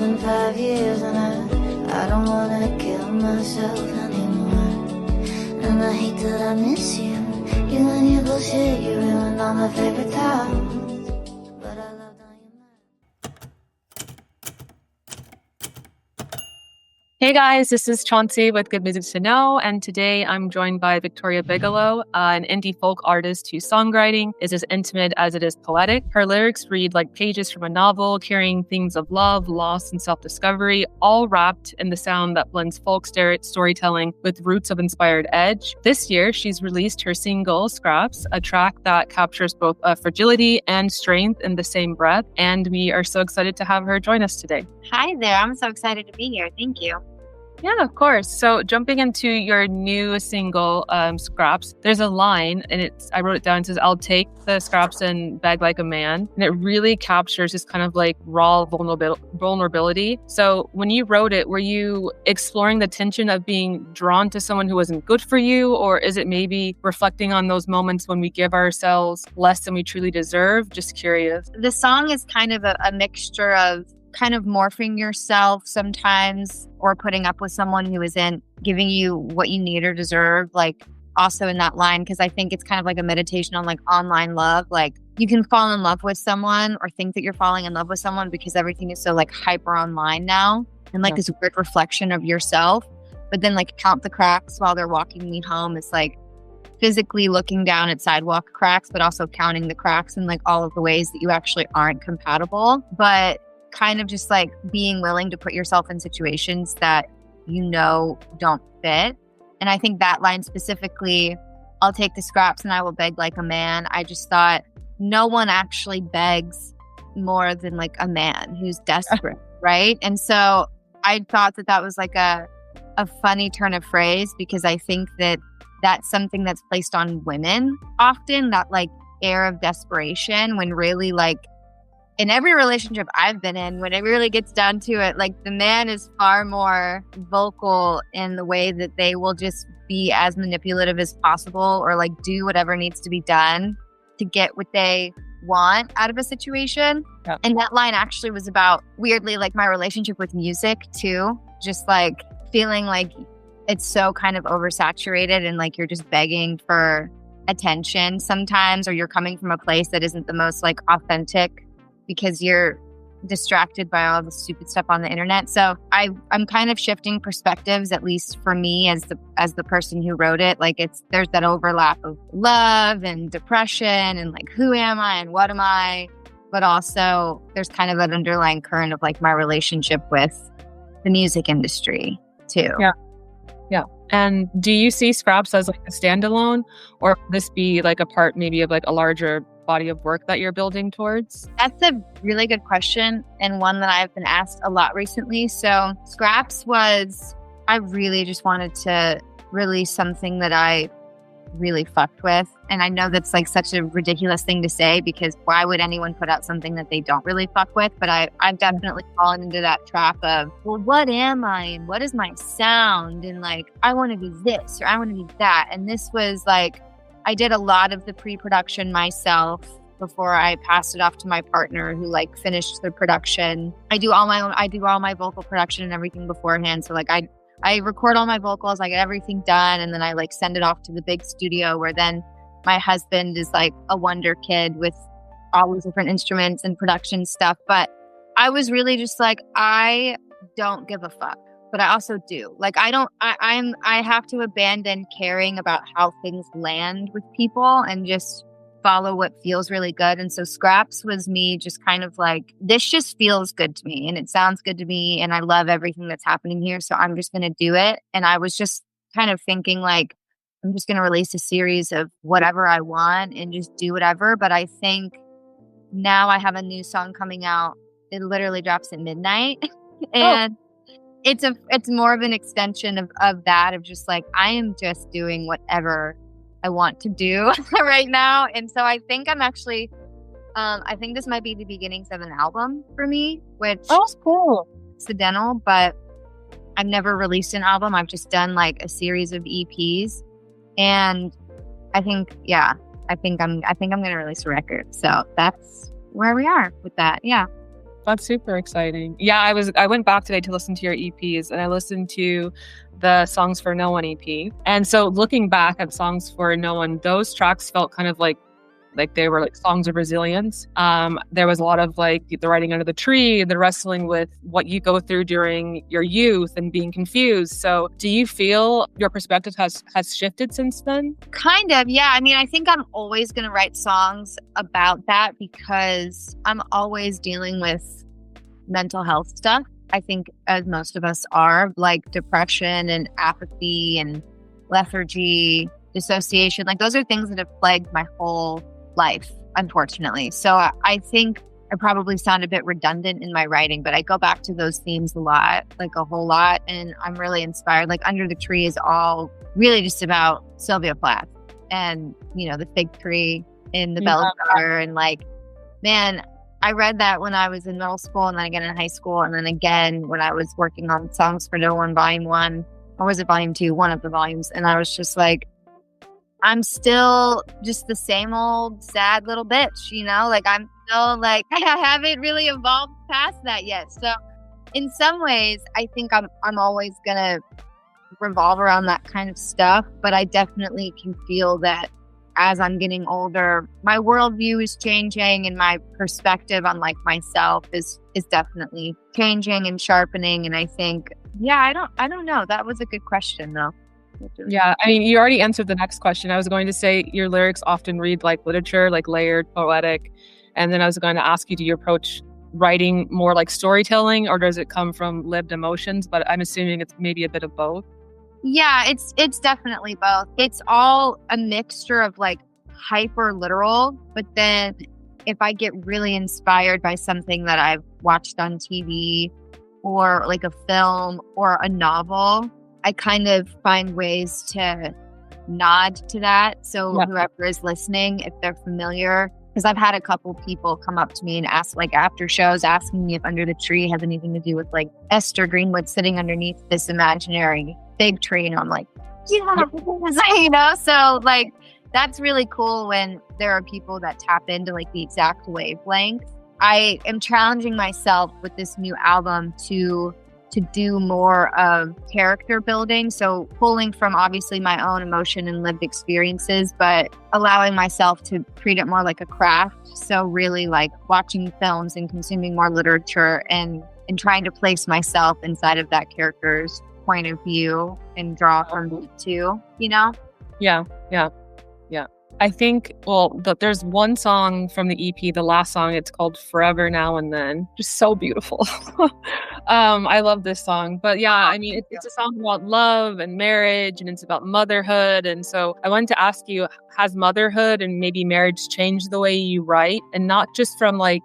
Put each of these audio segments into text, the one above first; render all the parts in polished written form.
been 5 years and I don't wanna kill myself anymore. And I hate that I miss you. You and your bullshit, you ruined all my favorite towels. But I loved all your mind. Hey guys, this is Chauncey with Good Music to Know, and today I'm joined by Victoria Bigelow, an indie folk artist whose songwriting is as intimate as it is poetic. Her lyrics read like pages from a novel, carrying themes of love, loss, and self-discovery, all wrapped in the sound that blends folk storytelling with roots of inspired edge. This year, she's released her single, Scraps, a track that captures both fragility and strength in the same breath, and we are so excited to have her join us today. Hi there. I'm so excited to be here. Thank you. Yeah, of course. So jumping into your new single, Scraps, there's a line, and I wrote it down. It says, "I'll take the scraps and beg like a man." And it really captures this kind of like raw vulnerability. So when you wrote it, were you exploring the tension of being drawn to someone who wasn't good for you? Or is it maybe reflecting on those moments when we give ourselves less than we truly deserve? Just curious. The song is kind of a mixture of kind of morphing yourself sometimes or putting up with someone who isn't giving you what you need or deserve, like also in that line, because I think it's kind of like a meditation on like online love. Like you can fall in love with someone or think that you're falling in love with someone because everything is so like hyper online now and like this weird reflection of yourself. But then like count the cracks while they're walking me home. It's like physically looking down at sidewalk cracks, but also counting the cracks and like all of the ways that you actually aren't compatible. But kind of just like being willing to put yourself in situations that you know don't fit. And I think that line specifically, "I'll take the scraps and I will beg like a man." I just thought no one actually begs more than like a man who's desperate, right? And so I thought that was like a funny turn of phrase, because I think that that's something that's placed on women often, that like air of desperation, when really like in every relationship I've been in, when it really gets down to it, like the man is far more vocal in the way that they will just be as manipulative as possible or like do whatever needs to be done to get what they want out of a situation. Yeah. And that line actually was about, weirdly, like my relationship with music too. Just like feeling like it's so kind of oversaturated and like you're just begging for attention sometimes, or you're coming from a place that isn't the most like authentic because you're distracted by all the stupid stuff on the internet. So I'm kind of shifting perspectives, at least for me as the person who wrote it. Like there's that overlap of love and depression and like, who am I and what am I? But also there's kind of an underlying current of like my relationship with the music industry too. Yeah. And do you see Scraps as like a standalone, or would this be like a part maybe of like a larger body of work that you're building towards? That's a really good question, and one that I've been asked a lot recently. So Scraps I really just wanted to release something that I really fucked with. And I know that's like such a ridiculous thing to say, because why would anyone put out something that they don't really fuck with? But I've definitely fallen into that trap of, well, what am I and what is my sound? And like, I want to be this or I want to be that. And this was like, I did a lot of the pre-production myself before I passed it off to my partner, who like finished the production. I do all my vocal production and everything beforehand. So like I record all my vocals, I get everything done, and then I like send it off to the big studio, where then my husband is like a wonder kid with all these different instruments and production stuff. But I was really just like, I don't give a fuck. But I also do. Like, I have to abandon caring about how things land with people and just follow what feels really good. And so Scraps was me just kind of like, this just feels good to me and it sounds good to me. And I love everything that's happening here. So I'm just going to do it. And I was just kind of thinking like, I'm just going to release a series of whatever I want and just do whatever. But I think now I have a new song coming out. It literally drops at midnight. And it's more of an extension of that, of just like, I am just doing whatever I want to do right now. And so I think I'm actually, I think this might be the beginnings of an album for me, which is cool. Accidental, but I've never released an album. I've just done like a series of EPs. And I think I'm going to release a record. So that's where we are with that. Yeah. That's super exciting. Yeah, I went back today to listen to your EPs, and I listened to the Songs for No One EP. And so looking back at Songs for No One, those tracks felt kind of like they were like songs of resilience. There was a lot of like the writing under the tree, the wrestling with what you go through during your youth and being confused. So do you feel your perspective has shifted since then? Kind of, yeah. I mean, I think I'm always going to write songs about that because I'm always dealing with mental health stuff. I think as most of us are, like depression and apathy and lethargy, dissociation, like those are things that have plagued my whole life, unfortunately. So I think I probably sound a bit redundant in my writing, but I go back to those themes a lot, like a whole lot. And I'm really inspired. Like Under the Tree is all really just about Sylvia Plath and, you know, the fig tree in the Bella Jar. And like, man, I read that when I was in middle school and then again in high school. And then again, when I was working on Songs for No One, Volume 1, or was it Volume 2? One of the volumes. And I was just like, I'm still just the same old sad little bitch, you know, like I'm still like, I haven't really evolved past that yet. So in some ways, I think I'm always going to revolve around that kind of stuff. But I definitely can feel that as I'm getting older, my worldview is changing and my perspective on like myself is definitely changing and sharpening. And I think, yeah, I don't know. That was a good question though. Yeah, I mean, you already answered the next question. I was going to say your lyrics often read like literature, like layered, poetic. And then I was going to ask you, do you approach writing more like storytelling or does it come from lived emotions? But I'm assuming it's maybe a bit of both. Yeah, it's definitely both. It's all a mixture of like hyper literal, but then if I get really inspired by something that I've watched on TV or like a film or a novel, I kind of find ways to nod to that. So whoever is listening, if they're familiar, because I've had a couple people come up to me and ask like after shows, asking me if Under the Tree has anything to do with like Esther Greenwood sitting underneath this imaginary fig tree. And I'm like, yeah, you know, so like, that's really cool when there are people that tap into like the exact wavelength. I am challenging myself with this new album to do more of character building. So pulling from obviously my own emotion and lived experiences, but allowing myself to treat it more like a craft. So really like watching films and consuming more literature and trying to place myself inside of that character's point of view and draw from it too, you know? Yeah. I think, well, there's one song from the EP, the last song, it's called Forever Now and Then. Just so beautiful. I love this song. But yeah, I mean, it's a song about love and marriage and it's about motherhood. And so I wanted to ask you, has motherhood and maybe marriage changed the way you write? And not just like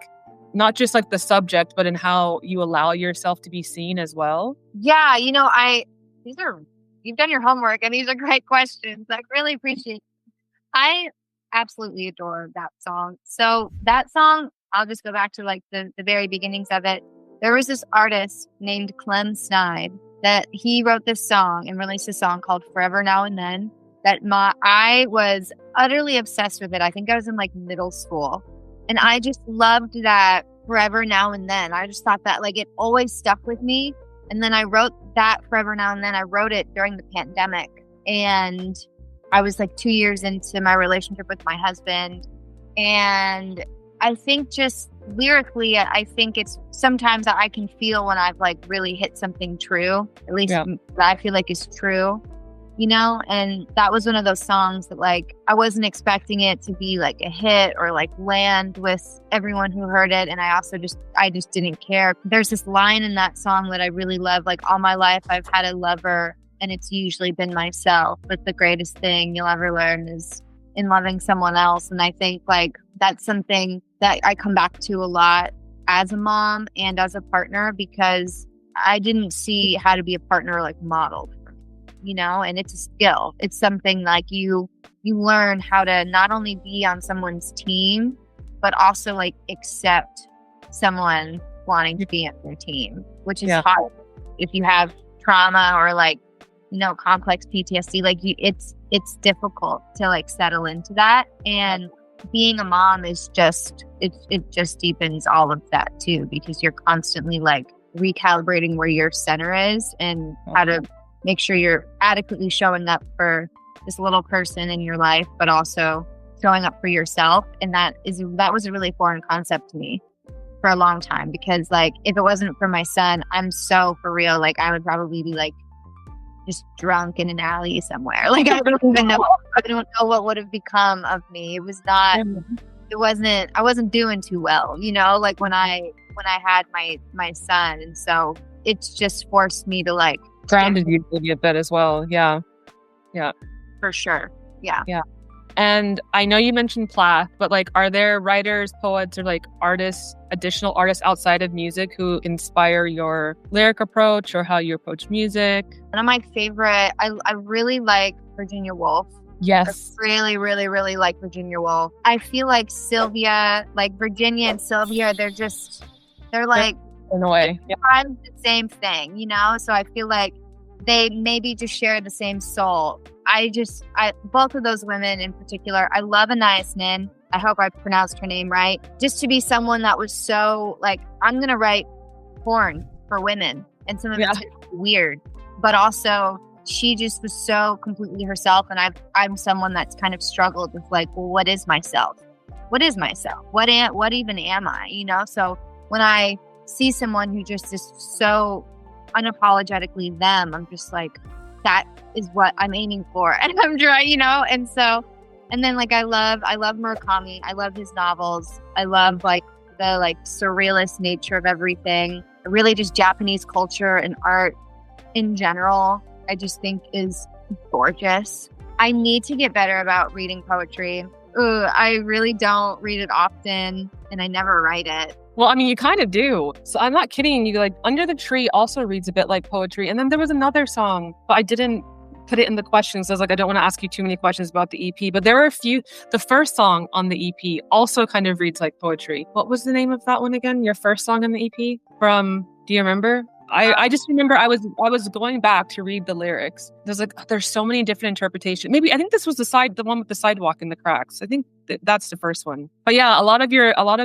the subject, but in how you allow yourself to be seen as well? Yeah, you know, you've done your homework and these are great questions. I really appreciate it. I absolutely adore that song. So that song, I'll just go back to like the very beginnings of it. There was this artist named Clem Snide that he wrote this song and released a song called Forever Now and Then that I was utterly obsessed with it. I think I was in like middle school and I just loved that Forever Now and Then. I just thought that like it always stuck with me. And then I wrote that Forever Now and Then. I wrote it during the pandemic and I was like 2 years into my relationship with my husband. And I think just lyrically, I think it's sometimes that I can feel when I've like really hit something true, at least that I feel like is true, you know? And that was one of those songs that like, I wasn't expecting it to be like a hit or like land with everyone who heard it. And I just didn't care. There's this line in that song that I really love, like all my life I've had a lover and it's usually been myself, but the greatest thing you'll ever learn is in loving someone else. And I think like that's something that I come back to a lot as a mom and as a partner because I didn't see how to be a partner like modeled, you know, and it's a skill. It's something like you learn how to not only be on someone's team, but also like accept someone wanting to be on their team, which is hard if you have trauma or like, you know, complex PTSD, like it's difficult to like settle into that. And being a mom is just, it just deepens all of that too, because you're constantly like recalibrating where your center is and how to make sure you're adequately showing up for this little person in your life, but also showing up for yourself. And that was a really foreign concept to me for a long time, because like, if it wasn't for my son, I'm so for real, like I would probably be like just drunk in an alley somewhere. Like I don't even know. I don't know what would have become of me. It was not. It wasn't. I wasn't doing too well. You know, like when I had my son, and so it's just forced me to like grounded you maybe a bit as well. Yeah. For sure. Yeah. And I know you mentioned Plath, but like, are there writers, poets, or like additional artists outside of music who inspire your lyric approach or how you approach music? One of my favorite, I really like Virginia Woolf. Yes. I really, really, really like Virginia Woolf. I feel like Sylvia, like Virginia and Sylvia, they're like, in a way, I'm the same thing, you know? So I feel like they maybe just share the same soul. Both of those women in particular, I love Anais Nin. I hope I pronounced her name right. Just to be someone that was so like, I'm going to write porn for women. And some of it's weird, but also she just was so completely herself. And I'm someone that's kind of struggled with like, well, what is myself? What is myself? What even am I? You know? So when I see someone who just is so unapologetically them, I'm just like, that is what I'm aiming for, and I'm trying, you know. And then like I love Murakami. I love his novels. I love like the like surrealist nature of everything. Really, just Japanese culture and art in general, I just think is gorgeous. I need to get better about reading poetry. I really don't read it often, and I never write it. Well, I mean, you kind of do. So I'm not kidding you. Like, Under the Tree also reads a bit like poetry. And then there was another song, but I didn't put it in the questions. I was like, I don't want to ask you too many questions about the EP. But there were a few. The first song on the EP also kind of reads like poetry. What was the name of that one again? Your first song on the EP? Do you remember? I just remember I was going back to read the lyrics. There's so many different interpretations. Maybe I think this was the one with the sidewalk and the cracks. I think that's the first one. But yeah, a lot of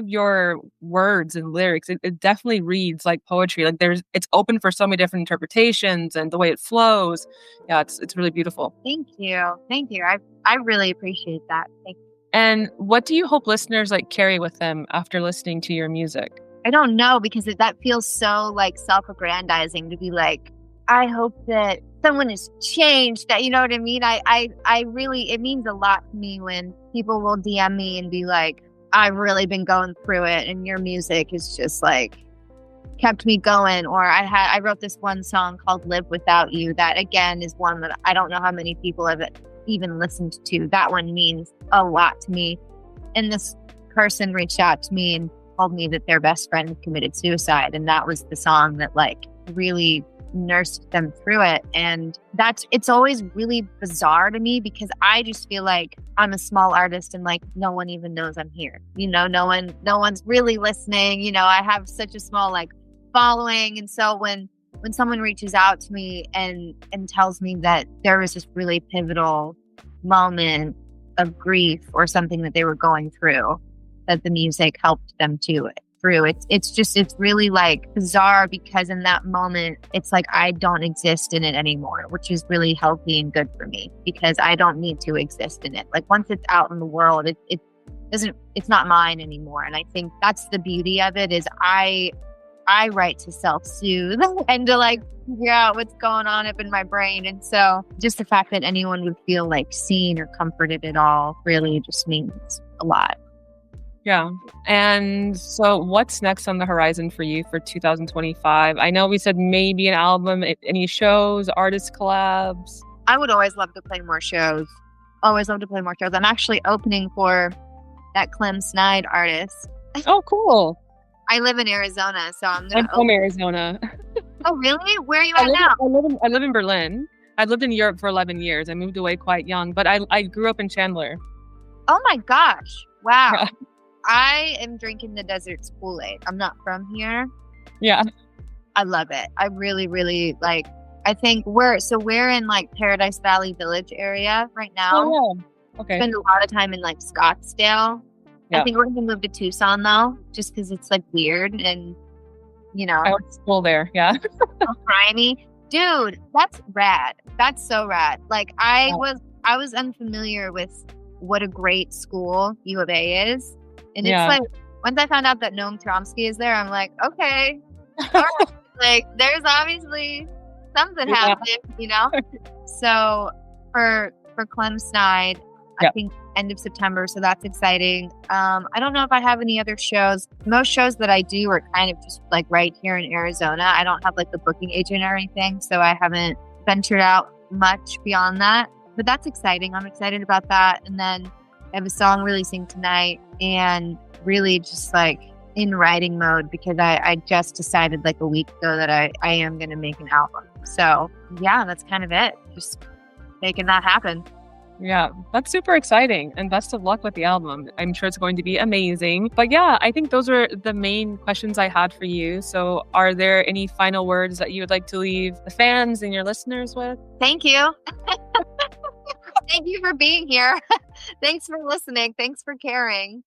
your words and lyrics, it definitely reads like poetry. Like it's open for so many different interpretations and the way it flows. Yeah, it's really beautiful. Thank you. I really appreciate that. Thank you. And what do you hope listeners like carry with them after listening to your music? I don't know, because that feels so like self-aggrandizing to be like, I hope that someone has changed, that, you know what I mean? I really, it means a lot to me when people will DM me and be like, I've really been going through it and your music is just like kept me going. Or I wrote this one song called Live Without You that again is one that I don't know how many people have even listened to. That one means a lot to me. And this person reached out to me and told me that their best friend committed suicide, and that was the song that like really nursed them through it. And it's always really bizarre to me, because I just feel like I'm a small artist and like no one even knows I'm here, you know. No one's really listening, you know. I have such a small like following, and so when someone reaches out to me and tells me that there was this really pivotal moment of grief or something that they were going through, that the music helped them through. It's really like bizarre, because in that moment, it's like I don't exist in it anymore, which is really healthy and good for me, because I don't need to exist in it. Like once it's out in the world, it's not mine anymore. And I think that's the beauty of it, is I write to self-soothe and to like figure out what's going on up in my brain. And so just the fact that anyone would feel like seen or comforted at all really just means a lot. Yeah. And so what's next on the horizon for you for 2025? I know we said maybe an album, any shows, artist collabs? I would always love to play more shows. I'm actually opening for that Clem Snide artist. Oh, cool. I live in Arizona, so I'm from Arizona. Oh, really? Where are you at now? I live in Berlin. I lived in Europe for 11 years. I moved away quite young, but I grew up in Chandler. Oh my gosh. Wow. Yeah. I am drinking the desert's Kool-Aid. I'm not from here. Yeah. I love it. I really, really like, I think we're in like Paradise Valley Village area right now. Oh, yeah. Okay. spend a lot of time in like Scottsdale. Yeah. I think we're gonna move to Tucson though, just because it's like weird and I went to school there. Yeah. grimy. Dude, that's rad. That's so rad. Like I was unfamiliar with what a great school U of A is. And it's like once I found out that Noam Chomsky is there, I'm like, okay. All right. Like there's obviously something happening, you know? So for Clem Snide, I think end of September, so that's exciting. I don't know if I have any other shows. Most shows that I do are kind of just like right here in Arizona. I don't have like the booking agent or anything, so I haven't ventured out much beyond that. But that's exciting. I'm excited about that. And then I have a song releasing tonight and really just like in writing mode because I just decided like a week ago that I am going to make an album. So yeah, that's kind of it. Just making that happen. Yeah, that's super exciting. And best of luck with the album. I'm sure it's going to be amazing. But yeah, I think those are the main questions I had for you. So are there any final words that you would like to leave the fans and your listeners with? Thank you. Thank you for being here. Thanks for listening. Thanks for caring.